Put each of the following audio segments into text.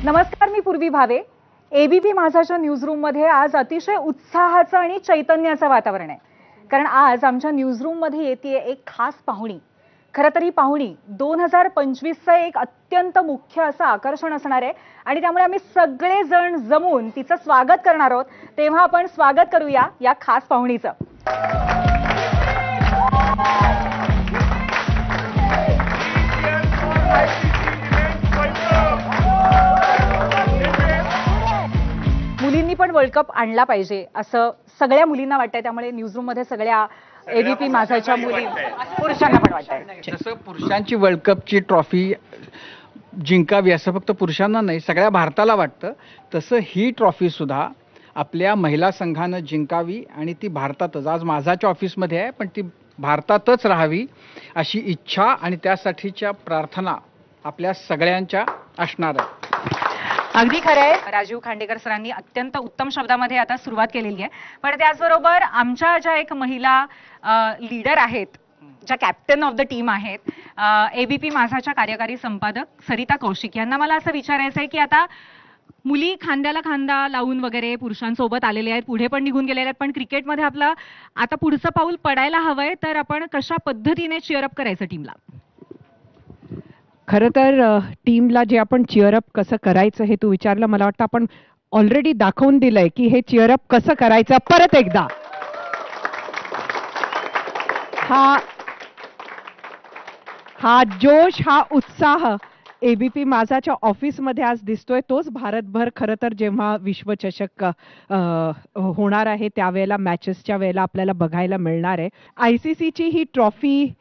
नमस्कार, मी पूर्वी भावे. एबीपी माझाच्या न्यूजरूममध्ये आज अतिशय उत्साहाचं आणि चैतन्याचं वातावरण आहे. कारण आज आमच्या न्यूजरूममध्ये येते एक खास पाहुणी. खरं तर ही पाहुणी 2025चं एक अत्यंत मुख्य असं आकर्षण असणार आहे आणि त्यामुळे आम्ही सगळे जण जमून तिचं स्वागत करणार आहोत. तेव्हा आपण स्वागत करूया या खास पाहुणीचं. मुलींनी पण वर्ल्ड कप आणला पाहिजे असं सगळ्या मुलींना वाटतंय. त्यामुळे न्यूजरूम मध्ये सगळ्या एबीपी माझाच्या मुली, पुरुषांना पण वाटतंय. जसं पुरुषांची वर्ल्ड कपची ट्रॉफी जिंकावी असं फक्त पुरुषांना नाही, सगळ्या भारताला वाटतं, तसं ही ट्रॉफी सुद्धा आपल्या महिला संघानं जिंकावी आणि ती भारतातच, आज माझाच्या ऑफिसमध्ये आहे पण ती भारतातच राहावी अशी इच्छा आणि त्यासाठीच्या प्रार्थना आपल्या सगळ्यांच्या असणार आहे. अगदी खरं आहे. राजीव खांडेकर सरांनी अत्यंत उत्तम शब्दामध्ये आता सुरुवात केलेली आहे. पण त्याचबरोबर आमच्या ज्या एक महिला लीडर आहेत, ज्या कॅप्टन ऑफ द टीम आहेत, एबीपी माझाच्या कार्यकारी संपादक सरिता कौशिक, यांना मला असं विचारायचं आहे की आता मुली खांद्याला खांदा लावून वगैरे पुरुषांसोबत आलेले आहेत, पुढे पण निघून गेलेले आहेत, पण क्रिकेटमध्ये आपलं आता पुढचं पाऊल पडायला हवंय, तर आपण कशा पद्धतीने चिअरअप करायचं टीमला? खरं तर टीमला जे आपण चिअरअप कसं करायचं हे तू विचारलं, मला वाटतं आपण ऑलरेडी दाखवून दिलंय की हे चिअरअप कसं करायचं. परत एकदा हा जोश, हा उत्साह एबीपी माझाच्या ऑफिसमध्ये आज दिसतोय, तोच भारतभर खरं तर जेव्हा विश्वचषक होणार आहे त्यावेळेला, मॅचेसच्या वेळेला आपल्याला बघायला मिळणार आहे. ICCची ही ट्रॉफी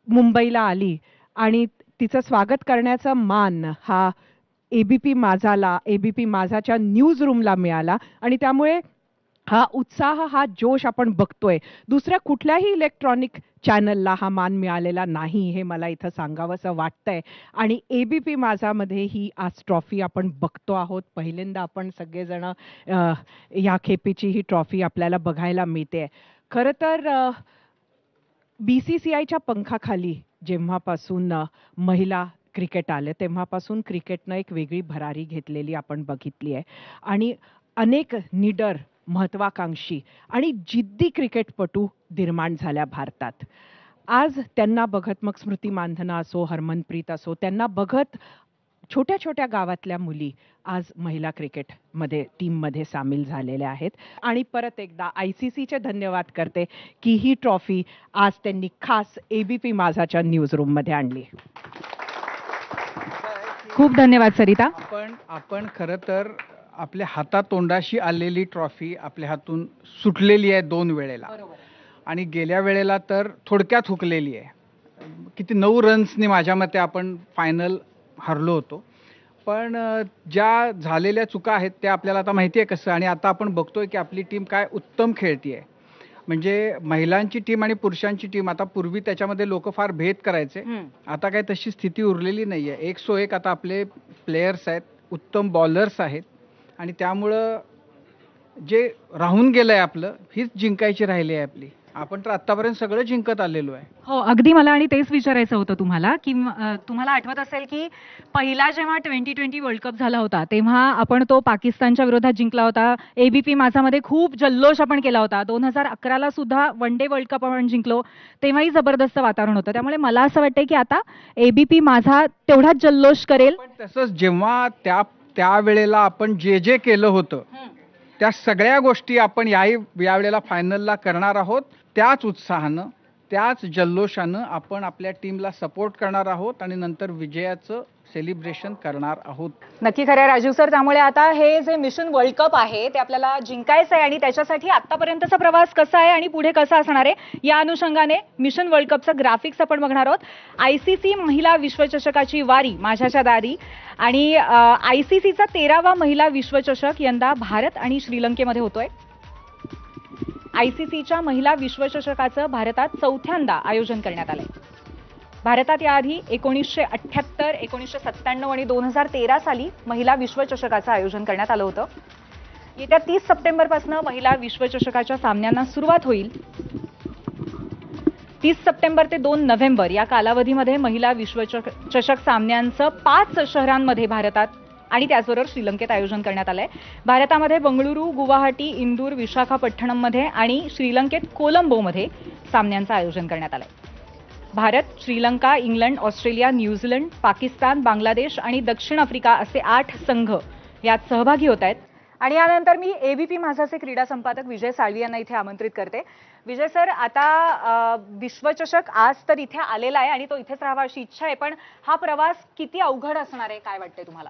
मुंबईला आली आणि तिचं स्वागत करण्याचा मान हा एबीपी माझाला, एबीपी माझाच्या न्यूज रूमला मिळाला आणि त्यामुळे हा उत्साह, हा जोश आपण बघतोय. दुसऱ्या कुठल्याही इलेक्ट्रॉनिक चॅनलला हा मान मिळालेला नाही, हे मला इथं सांगावंसं वाटतंय. आणि एबीपी माझामध्ये ही आज ट्रॉफी आपण बघतो आहोत. पहिल्यांदा आपण सगळेजण ह्या खेपेची ही ट्रॉफी आपल्याला बघायला मिळते. खरं तर BCCIच्या पंखाखाली जेव्हापासून महिला क्रिकेट आले तेव्हापासून क्रिकेटनं एक वेगळी भरारी घेतलेली आपण बघितली आहे आणि अनेक निडर, महत्वाकांक्षी आणि जिद्दी क्रिकेटपटू निर्माण झाल्या भारतात. आज त्यांना बघत, मग स्मृती मानधना असो, हरमनप्रीत असो, त्यांना बघत छोट्या छोट्या गावातल्या मुली आज महिला क्रिकेटमध्ये टीममध्ये सामील झालेल्या आहेत. आणि परत एकदा ICCचे धन्यवाद करते की ही ट्रॉफी आज त्यांनी खास एबीपी माझाच्या न्यूज रूममध्ये आणली. खूप धन्यवाद सरिता. आपण खरं तर आपल्या हातातोंडाशी आलेली ट्रॉफी आपल्या हातून सुटलेली आहे 2 वेळेला आणि गेल्या वेळेला तर थोडक्यात हुकलेली आहे. किती 9 रन्सनी माझ्या मते आपण फायनल हरलो होतो. पण ज्या झालेल्या चुका आहेत त्या आपल्याला आता माहिती आहे कसं, आणि आता आपण बघतोय की आपली टीम काय उत्तम खेळतीये. म्हणजे महिलांची टीम आणि पुरुषांची टीम, आता पूर्वी त्याच्यामध्ये लोक फार भेद करायचे, आता काय तशी स्थिती उरलेली नाहीये. 101 आता आपले प्लेयर्स आहेत, उत्तम बॉलर्स आहेत आणि त्यामुळं जे राहून गेलंय आपलं, हीच जिंकायची राहिली आहे आपली. आपण तर आतापर्यंत सगळं जिंकत आलेलो आहे. हो, अगदी. मला आणि तेच विचारायचं होतं तुम्हाला की तुम्हाला आठवत असेल की पहिला जेव्हा 2020 वर्ल्ड कप झाला होता तेव्हा आपण तो पाकिस्तानच्या विरोधात जिंकला होता. एबीपी माझामध्ये खूप जल्लोष आपण केला होता. 2011ला सुद्धा वन डे वर्ल्ड कप आपण जिंकलो, तेव्हाही जबरदस्त वातावरण होतं. त्यामुळे मला असं वाटतंय की आता एबीपी माझा तेवढाच जल्लोष करेल. पण तसंच जेव्हा त्यावेळेला आपण जे केलं होतं त्या सगळ्या गोष्टी आपण यावेळेला फायनलला करणार आहोत. त्याच उत्साहानं, त्याच जल्लोषानं आपण आपल्या टीमला सपोर्ट करणार आहोत आणि नंतर विजयाचं सेलिब्रेशन करणार आहोत. नक्की खरं आहे राजीव सर. त्यामुळे आता हे जे मिशन वर्ल्ड कप आहे ते आपल्याला जिंकायचं आहे आणि त्याच्यासाठी आतापर्यंतचा प्रवास कसा आहे आणि पुढे कसा असणार आहे या अनुषंगाने मिशन वर्ल्ड कपचं ग्राफिक्स आपण बघणार आहोत. ICC महिला विश्वचषकाची वारी माझ्याच्या दारी आणि ICCचा 13वा महिला विश्वचषक यंदा भारत आणि श्रीलंकेमध्ये होतोय. ICCच्या महिला विश्वचषकाचं भारतात 4थ्यांदा आयोजन करण्यात आलंय. भारतात याआधी 1978, 1997 आणि 2013 साली महिला विश्वचषकाचं आयोजन करण्यात आलं होतं. येत्या 30 सप्टेंबरपासून महिला विश्वचषकाच्या सामन्यांना सुरुवात होईल. 30 सप्टेंबर ते 2 नोव्हेंबर या कालावधीमध्ये महिला विश्वचषक सामन्यांचं 5 शहरांमध्ये भारतात आणि त्याचबरोबर श्रीलंकेत आयोजन करण्यात आलंय. भारतामध्ये बंगळुरू, गुवाहाटी, इंदूर, विशाखापट्टणममध्ये आणि श्रीलंकेत कोलंबोमध्ये सामन्यांचं आयोजन करण्यात आलंय. Bharat, Sri Lanka, England, Australia, New Zealand, Pakistan, Bangladesh आणि दक्षिण आफ्रिका असे 8 संघ यात सहभागी होत आहेत. आणि यानंतर मी एबीपी माझाचे क्रीडा संपादक विजय साळवी यांना इथे आमंत्रित करते. विजय सर, आता विश्वचषक आज तर इथे आलेला आहे आणि तो इथेच राहावा अशी इच्छा आहे, पण हा प्रवास किती अवघड असणार आहे, काय वाटतंय तुम्हाला?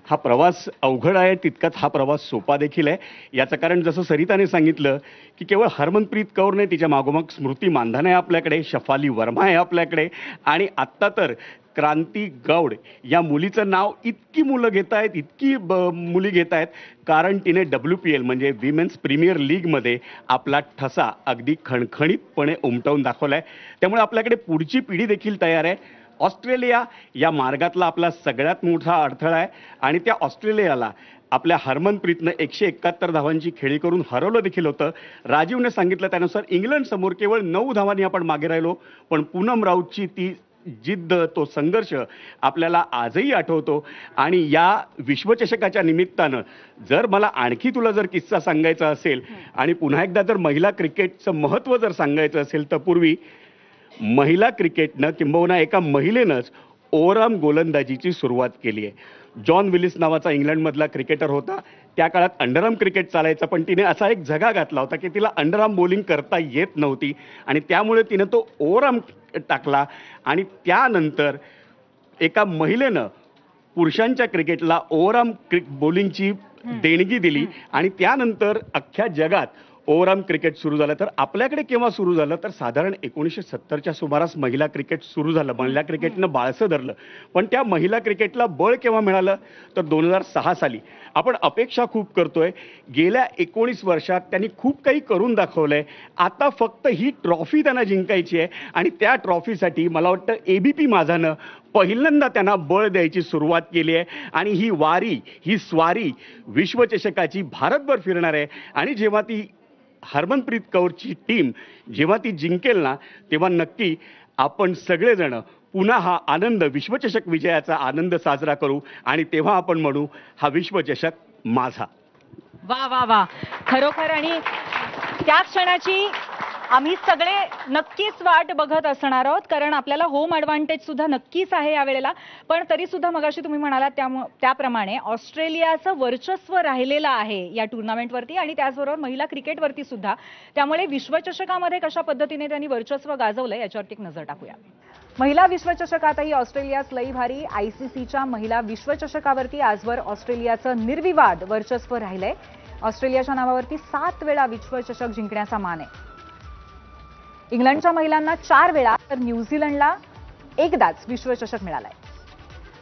हा प्रवास अवघड आहे, तितकाच हा प्रवास सोपा देखील आहे. याचं कारण जसं सरिताने सांगितलं की केवळ हरमनप्रीत कौर नाही, तिच्या मागोमाग स्मृती मानधना आहे आपल्याकडे, शफाली वर्मा आहे आपल्याकडे, आणि आत्ता तर क्रांती गौड या मुलीचं नाव इतकी मुलं घेत आहेत, इतकी मुली घेत आहेत, कारण तिने WPL म्हणजे विमेन्स प्रीमियर लीगमध्ये आपला ठसा अगदी खणखणीतपणे उमटवून दाखवलाय. त्यामुळे आपल्याकडे पुढची पिढी देखील तयार आहे. ऑस्ट्रेलिया या मार्गातला आपला सगळ्यात मोठा अडथळा आहे आणि त्या ऑस्ट्रेलियाला आपल्या हरमनप्रीतनं 171 धावांची खेळी करून हरवलं देखील होतं. राजीवने सांगितलं त्यानुसार इंग्लंड समोर केवळ 9 धावांनी आपण मागे राहिलो, पण पूनम राऊतची ती जिद्द, तो संघर्ष आपल्याला आजही आठवतो. आणि या विश्वचषकाच्या निमित्तानं जर मला आणखी तुला जर किस्सा सांगायचा असेल आणि पुन्हा एकदा जर महिला क्रिकेटचं महत्त्व जर सांगायचं असेल, तर पूर्वी महिला क्रिकेटनं किंबहुना एका महिलेनंच ओव्हरआर्म गोलंदाजीची सुरुवात केली आहे. जॉन विलिस नावाचा इंग्लंडमधला क्रिकेटर होता. त्या काळात अंडरआर्म क्रिकेट चालायचं, पण तिने असा एक झगा घातला होता की तिला अंडरआर्म बॉलिंग करता येत नव्हती आणि त्यामुळे तिनं तो ओव्हरआर्म टाकला. आणि त्यानंतर एका महिलेनं पुरुषांच्या क्रिकेटला ओव्हरआर्म बॉलिंगची देणगी दिली आणि त्यानंतर अख्ख्या जगात ओव्हरआर्म क्रिकेट सुरू झालं. तर आपल्याकडे केव्हा सुरू झालं, तर साधारण 1970च्या सुमारास महिला क्रिकेट सुरू झालं. महिला क्रिकेटनं बाळसं धरलं, पण त्या महिला क्रिकेटला बळ केव्हा मिळालं, तर 2006 साली. आपण अपेक्षा खूप करतोय, गेल्या 19 वर्षात त्यांनी खूप काही करून दाखवलंय. आता फक्त ही ट्रॉफी त्यांना जिंकायची आहे आणि त्या ट्रॉफीसाठी मला वाटतं एबीपी माझानं पहिल्यांदा त्यांना बळ द्यायची सुरुवात केली आहे. आणि ही वारी, ही स्वारी विश्वचषकाची भारतभर फिरणार आहे. आणि जेव्हा ती हरमनप्रीत कौरची टीम जेव्हा ती जिंकेल ना, तेव्हा नक्की आपण सगळेजण पुन्हा हा आनंद, विश्वचषक विजयाचा आनंद साजरा करू आणि तेव्हा आपण म्हणू हा विश्वचषक माझा. वा वा वा, खरोखर. आणि त्या क्षणाची आम्ही सगळे नक्कीच वाट बघत असणार आहोत, कारण आपल्याला होम ॲडव्हान्टेज सुद्धा नक्कीच आहे यावेळेला. पण तरी सुद्धा मगाशी तुम्ही म्हणालात त्याप्रमाणे ऑस्ट्रेलियाचं वर्चस्व राहिलेलं आहे या टुर्नामेंटवरती आणि त्याचबरोबर महिला क्रिकेटवरती सुद्धा. त्यामुळे विश्वचषकामध्ये कशा पद्धतीने त्यांनी वर्चस्व गाजवलं याच्यावरती एक नजर टाकूया. महिला विश्वचषकातही ऑस्ट्रेलियाच लई भारी. ICCच्या महिला विश्वचषकावरती आजवर ऑस्ट्रेलियाचं निर्विवाद वर्चस्व राहिलंय. ऑस्ट्रेलियाच्या नावावरती 7 वेळा विश्वचषक जिंकण्याचा मान आहे. इंग्लंडच्या महिलांना 4 वेळा तर न्यूझीलंडला एकदाच विश्वचषक मिळालाय.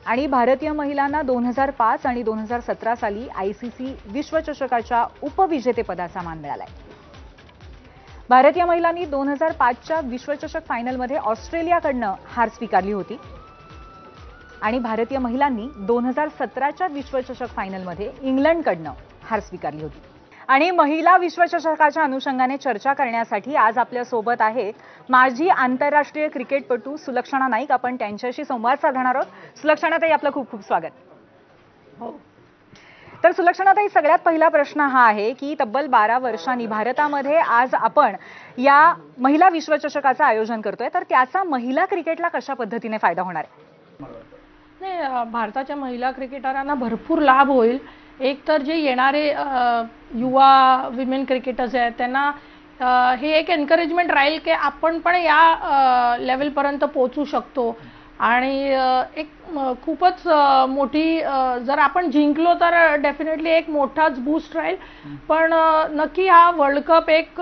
आणि भारतीय महिलांना 2005 आणि 2017 साली ICC विश्वचषकाच्या उपविजेतेपदाचा मान मिळालाय. भारतीय महिलांनी 2005च्या विश्वचषक फायनलमध्ये ऑस्ट्रेलियाकडनं हार स्वीकारली होती आणि भारतीय महिलांनी 2017च्या विश्वचषक फायनलमध्ये इंग्लंडकडनं हार स्वीकारली होती. आणि महिला विश्वचषकाच्या अनुषंगाने चर्चा करण्यासाठी आज आपल्या सोबत आहेत माजी आंतरराष्ट्रीय क्रिकेटपटू सुलक्षणा नाईक. आपण त्यांच्याशी संवाद साधणार आहोत. सुलक्षणाताई, आपलं खूप खूप स्वागत. हो, तर सुलक्षणाताई, सगळ्यात पहिला प्रश्न हा आहे की तब्बल 12 वर्षांनी भारतामध्ये आज आपण या महिला विश्वचषकाचं आयोजन करतोय, तर त्याचा महिला क्रिकेटला कशा पद्धतीने फायदा होणार आहे? नाही, भारताच्या महिला क्रिकेटरांना भरपूर लाभ होईल. एक तर जे येणारे युवा विमेन क्रिकेटर्स आहेत त्यांना हे एक एनकरेजमेंट राहील की आपण पण या लेवलपर्यंत पोहोचू शकतो. आणि एक खूपच मोठी, जर आपण जिंकलो तर डेफिनेटली एक मोठाच बूस्ट राहील. पण नक्की हा वर्ल्ड कप एक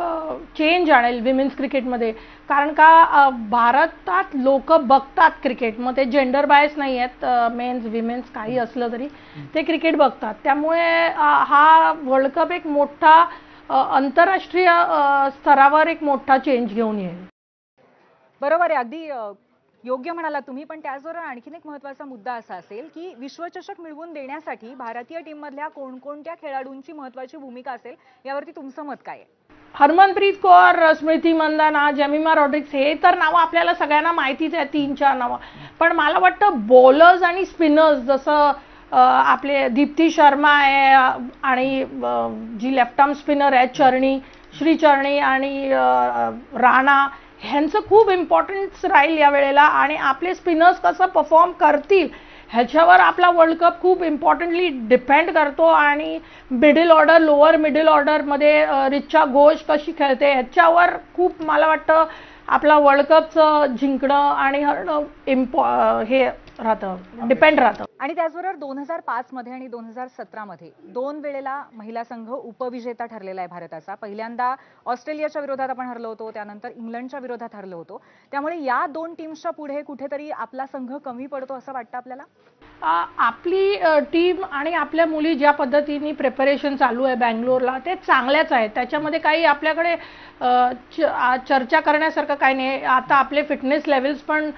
चेंज आणेल विमेन्स क्रिकेटमध्ये. कारण का भारतात लोक बघतात क्रिकेट, मग ते जेंडर बायस नाही आहेत, मेन्स विमेन्स काही असलं तरी ते क्रिकेट बघतात. त्यामुळे हा वर्ल्ड कप एक मोठा आंतरराष्ट्रीय स्तरावर एक मोठा चेंज घेऊन येईल. बरोबर आहे, अगदी योग्य म्हणाला तुम्ही. पण त्याचबरोबर आणखीन एक महत्त्वाचा मुद्दा असा असेल की विश्वचषक मिळवून देण्यासाठी भारतीय टीममधल्या कोणकोणत्या खेळाडूंची महत्त्वाची भूमिका असेल यावरती तुमचं मत काय आहे? हरमनप्रीत कौर, स्मृती मंदाना, जेमिमा रॉड्रिक्स हे तर नावं आपल्याला सगळ्यांना माहितीच आहे, 3-4 नावं. पण मला वाटतं बॉलर्स आणि स्पिनर्स, जसं आपले दीप्ती शर्मा आहे आणि जी लेफ्ट आर्म स्पिनर आहे चरणी, श्री चरणी आणि राणा, ह्यांचं खूप इम्पॉर्टन्स राहील या वेळेला. आणि आपले स्पिनर्स कसं परफॉर्म करतील ह्याच्यावर आपला वर्ल्ड कप खूप इम्पॉर्टंटली डिपेंड करतो. आणि मिडल ऑर्डर, लोअर मिडल ऑर्डरमध्ये रिचा घोष कशी खेळते ह्याच्यावर खूप मला वाटतं आपला वर्ल्ड कपचं जिंकणं आणि हरणं हे राहतं, डिपेंड राहतं. आणि त्याचबरोबर 2005 मध्ये आणि 2017 मध्ये 2 वेळेला महिला संघ उपविजेता ठरलेला आहे भारताचा. पहिल्यांदा ऑस्ट्रेलियाच्या विरोधात आपण हरलो होतो, त्यानंतर इंग्लंडच्या विरोधात हरलो होतो. त्यामुळे या 2 टीम्सच्या पुढे कुठेतरी आपला संघ कमी पडतो असं वाटतं आपल्याला? आपली टीम आणि आपल्या मुली ज्या पद्धतीने प्रिपरेशन चालू आहे बँगलोरला ते चांगल्याच आहेत. त्याच्यामध्ये काही आपल्याकडे चर्चा करण्यासारखं काही नाही. आता आपले फिटनेस लेवल्स पण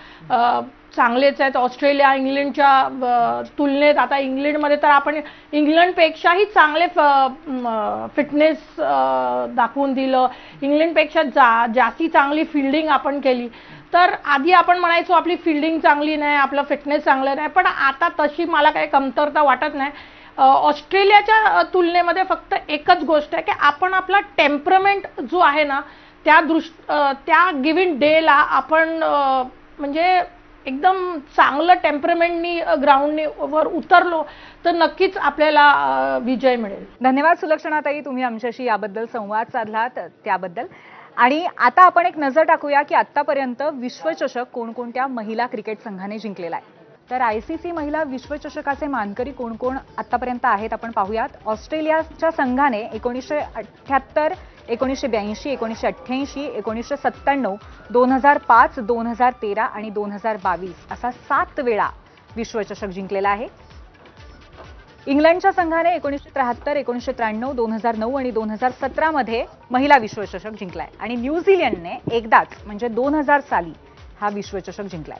चांगलेच आहेत. ऑस्ट्रेलिया इंग्लंडच्या तुलनेत आता इंग्लंडमध्ये तर आपण इंग्लंडपेक्षाही चांगले फिटनेस दाखवून दिलं. इंग्लंडपेक्षा जास्ती चांगली फिल्डिंग आपण केली. तर आधी आपण म्हणायचो आपली फिल्डिंग चांगली नाही, आपलं फिटनेस चांगलं नाही, पण आता तशी मला काही कमतरता वाटत नाही. ऑस्ट्रेलियाच्या तुलनेमध्ये फक्त एकच गोष्ट आहे की आपण आपला टेम्परमेंट जो आहे ना त्या गिव्हन डेला आपण म्हणजे एकदम चांगलं टेम्परमेंटनी ग्राउंडनी वर उतरलो तर नक्कीच आपल्याला विजय मिळेल. धन्यवाद सुलक्षणाताई, तुम्ही आमच्याशी याबद्दल संवाद साधलात त्याबद्दल. आणि आता आपण एक नजर टाकूया की आतापर्यंत विश्वचषक कोणकोणत्या महिला क्रिकेट संघाने जिंकलेला आहे. तर ICC महिला विश्वचषकाचे मानकरी कोण कोण आतापर्यंत आहेत आपण पाहूयात. ऑस्ट्रेलियाच्या संघाने 1978, 1982, 1988, 1997, 2005, 2013 आणि 2022 असा 7 वेळा विश्वचषक जिंकलेला आहे. इंग्लंडच्या संघाने 1973, 1993, 2009 आणि 2017 मध्ये महिला विश्वचषक जिंकलाय. आणि न्यूझीलंडने एकदाच म्हणजे 2000 साली हा विश्वचषक जिंकलाय.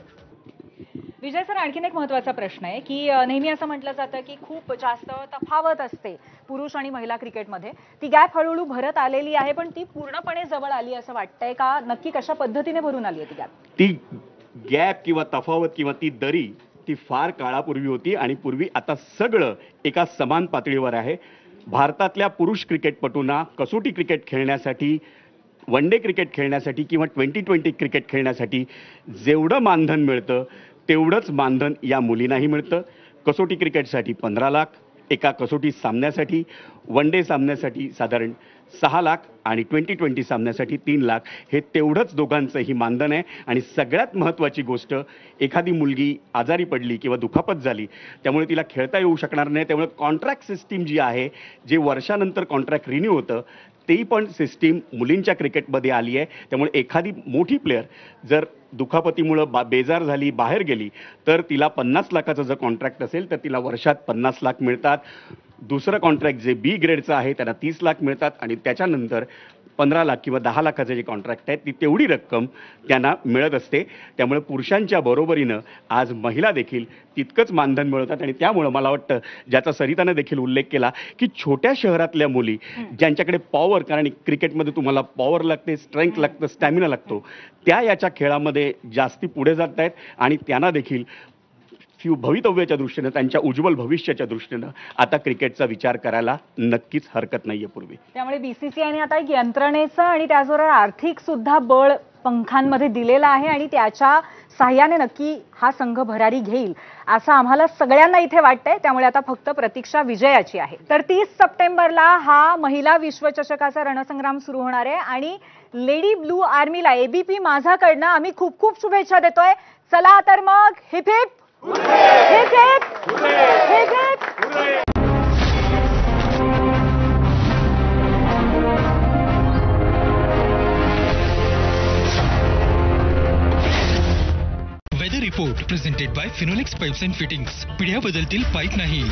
विजय सर, आणखीन एक महत्त्वाचा प्रश्न आहे की नेहमी असं म्हटलं जातं की खूप जास्त तफावत असते पुरुष आणि महिला क्रिकेटमध्ये. ती गॅप हळूहळू भरत आलेली आहे, पण ती पूर्णपणे जवळ आली असं वाटतंय का? नक्की कशा पद्धतीने भरून आली आहे ती गॅप? ती गॅप किंवा तफावत किंवा ती दरी ती फार काळापूर्वी होती आणि पूर्वी आता सगळं एका समान पातळीवर आहे. भारतातल्या पुरुष क्रिकेटपटूंना कसोटी क्रिकेट खेळण्यासाठी, वन डे क्रिकेट खेळण्यासाठी किंवा 2020 क्रिकेट खेळण्यासाठी जेवढं मानधन मिळतं तेवढंच मानधन या मुलींनाही मिळतं. कसोटी क्रिकेटसाठी 15 लाख, एका कसोटी सामन्यासाठी, वन डे सामन्यासाठी साधारण 6 लाख आणि 2020 सामन्यासाठी 3 लाख, हे तेवढंच दोघांचंही मानधन आहे. आणि सगळ्यात महत्त्वाची गोष्ट, एखादी मुलगी आजारी पडली किंवा दुखापत झाली त्यामुळे तिला खेळता येऊ शकणार नाही, त्यामुळे कॉन्ट्रॅक्ट सिस्टीम जी आहे, जे वर्षानंतर कॉन्ट्रॅक्ट रिन्यू होतं, ती पण सिस्टीम मुलींच्या क्रिकेटमध्ये आली आहे. त्यामुळे एखादी मोठी प्लेअर जर दुखापतीमुळं बेजार झाली, बाहेर गेली, तर तिला 50 लाखाचं जर कॉन्ट्रॅक्ट असेल तर तिला वर्षात 50 लाख मिळतात. दुसरं कॉन्ट्रॅक्ट जे B ग्रेडचं आहे त्यांना 30 लाख मिळतात आणि त्याच्यानंतर 15 लाख किंवा 10 लाखाचं जे कॉन्ट्रॅक्ट आहे ती तेवढी रक्कम त्यांना मिळत असते. त्यामुळे पुरुषांच्या बरोबरीनं आज महिला देखील तितकंच मानधन मिळतात. आणि त्यामुळं मला वाटतं, ज्याचा सरिताने देखील उल्लेख केला, की छोट्या शहरातल्या मुली ज्यांच्याकडे पॉवर, कारण क्रिकेटमध्ये तुम्हाला पॉवर लागते, स्ट्रेंथ लागतं, स्टॅमिना लागतो, त्या याच्या खेळामध्ये जास्ती पुढे जात आहेत. आणि त्यांना देखील भवितव्याच्या दृष्टीनं, त्यांच्या उज्ज्वल भविष्याच्या दृष्टीनं आता क्रिकेटचा विचार करायला नक्कीच हरकत नाहीये पूर्वी. त्यामुळे BCCIने आता एक यंत्रणेचं आणि त्याचबरोबर आर्थिक सुद्धा बळ पंखांमध्ये दिलेलं आहे आणि त्याच्या साह्याने नक्की हा संघ भरारी घेईल असं आम्हाला सगळ्यांना इथे वाटतंय. त्यामुळे आता फक्त प्रतीक्षा विजयाची आहे. तर 30 सप्टेंबरला हा महिला विश्वचषकाचा रणसंग्राम सुरू होणार आहे आणि लेडी ब्लू आर्मीला ABP माझाकडनं आम्ही खूप खूप शुभेच्छा देतोय. चला तर मग hip hip hip hip hip hip. Weather report presented by Finolex pipes and fittings. पिढ्या बदलतील पाईप नाही.